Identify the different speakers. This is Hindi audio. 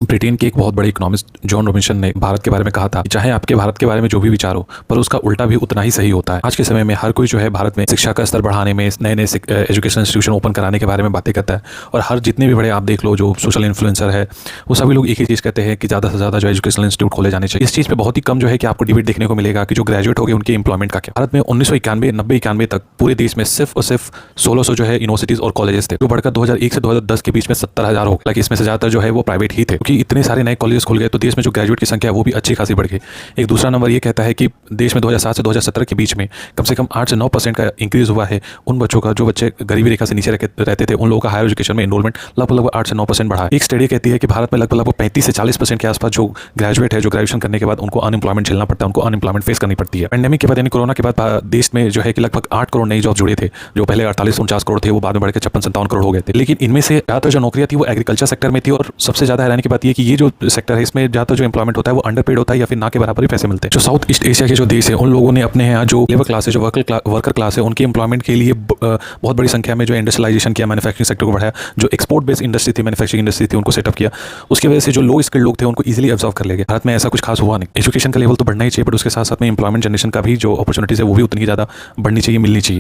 Speaker 1: ब्रिटेन के एक बहुत बड़े इकोनॉमिस्ट जॉन रॉबिन्सन ने भारत के बारे में कहा था कि चाहे आपके भारत के बारे में जो भी विचार हो, पर उसका उल्टा भी उतना ही सही होता है। आज के समय में हर कोई जो है भारत में शिक्षा का स्तर बढ़ाने में, नए नए एजुकेशन इंस्टीट्यूशन ओपन कराने के बारे में बातें करता है। और हर जितने भी बड़े आप देख लो जो सोशल इन्फ्लुएंसर है, वो सभी लोग एक ही चीज़ कहते हैं कि ज़्यादा से ज़्यादा जो एजुकेशनल इंस्टीट्यूट खोले जाने चाहिए। इस चीज़ पर बहुत ही कम जो है कि आपको डिबेट देखने को मिलेगा कि जो ग्रेजुएट हो गए उनके इंप्लॉयमेंट का क्या। भारत में 1991, 90-91 तक पूरे देश में सिर्फ और सिर्फ 1600 जो है यूनिवर्सिटीज और कॉलेजेस थे, जो बढ़कर 2001 से 2010 के बीच में 70,000 हो गए। इसमें से ज़्यादातर जो है वो प्राइवेट ही थे, क्योंकि इतने सारे नए कॉलेजेस खुल गए तो देश में जो ग्रेजुएट की संख्या है वो भी अच्छी खासी बढ़ गई। एक दूसरा नंबर ये कहता है कि देश में 2007 से 2017 के बीच में कम से कम 8 से 9% का इंक्रीज हुआ है उन बच्चों का जो बच्चे गरीबी रेखा से नीचे रहते थे, उन लोगों का हायर एजुकेशन में एनरोलमेंट लगभग 8 से 9% बढ़ा है। एक स्टडी कहती है कि भारत में लगभग 35 से 40% के आसपास जो ग्रेजुएट है, जो ग्रेजुएशन करने के बाद उनको अनएम्प्लॉयमेंट झेलना पड़ता है, उनको अनएम्प्लॉयमेंट फेस करनी पड़ती है। पैंडेमिक के बाद यानी कोरोना के बाद देश में जो है कि लगभग 8 करोड़ नई जॉब जुड़े थे, जो पहले 48-49 करोड़ थे, वो बाद में बढ़कर 56-57 करोड़ हो गए थे। लेकिन इनमें से ज़्यादातर जो नौकरियां थी वो एग्रीकल्चर सेक्टर में थी, और सबसे ज़्यादा हैरानी की बात ये कि ये जो सेक्टर है इसमें ज़्यादातर जो एम्प्लॉयमेंट होता है वो अंडरपेड होता है या फिर ना के बराबर ही पैसे मिलते हैं। जो साउथ ईस्ट एशिया के जो देश है उन लोगों ने अपने यहाँ जो लेबर क्लास है, जो वर्कर क्लास है, उनके एम्प्लॉयमेंट के लिए बहुत बड़ी संख्या में जो इंडस्ट्रियलाइजेशन किया, मैन्युफैक्चरिंग सेक्टर को बढ़ाया, जो एक्सपोर्ट बेस्ड इंडस्ट्री थी, मैन्युफैक्चरिंग इंडस्ट्री थी, उनको सेटअप किया। उसकी वजह से जो लो स्किल्ड लोग थे उनको इजीली एब्जॉर्व कर ले गए। भारत में ऐसा कुछ खास हुआ नहीं। एजुकेशन का लेवल तो बढ़ना ही चाहिए, बट उसके साथ साथ में एम्प्लॉयमेंट जनरेशन का भी जो अपॉर्चुनिटीज है वो भी उतनी ही ज़्यादा बढ़नी चाहिए, मिलनी चाहिए।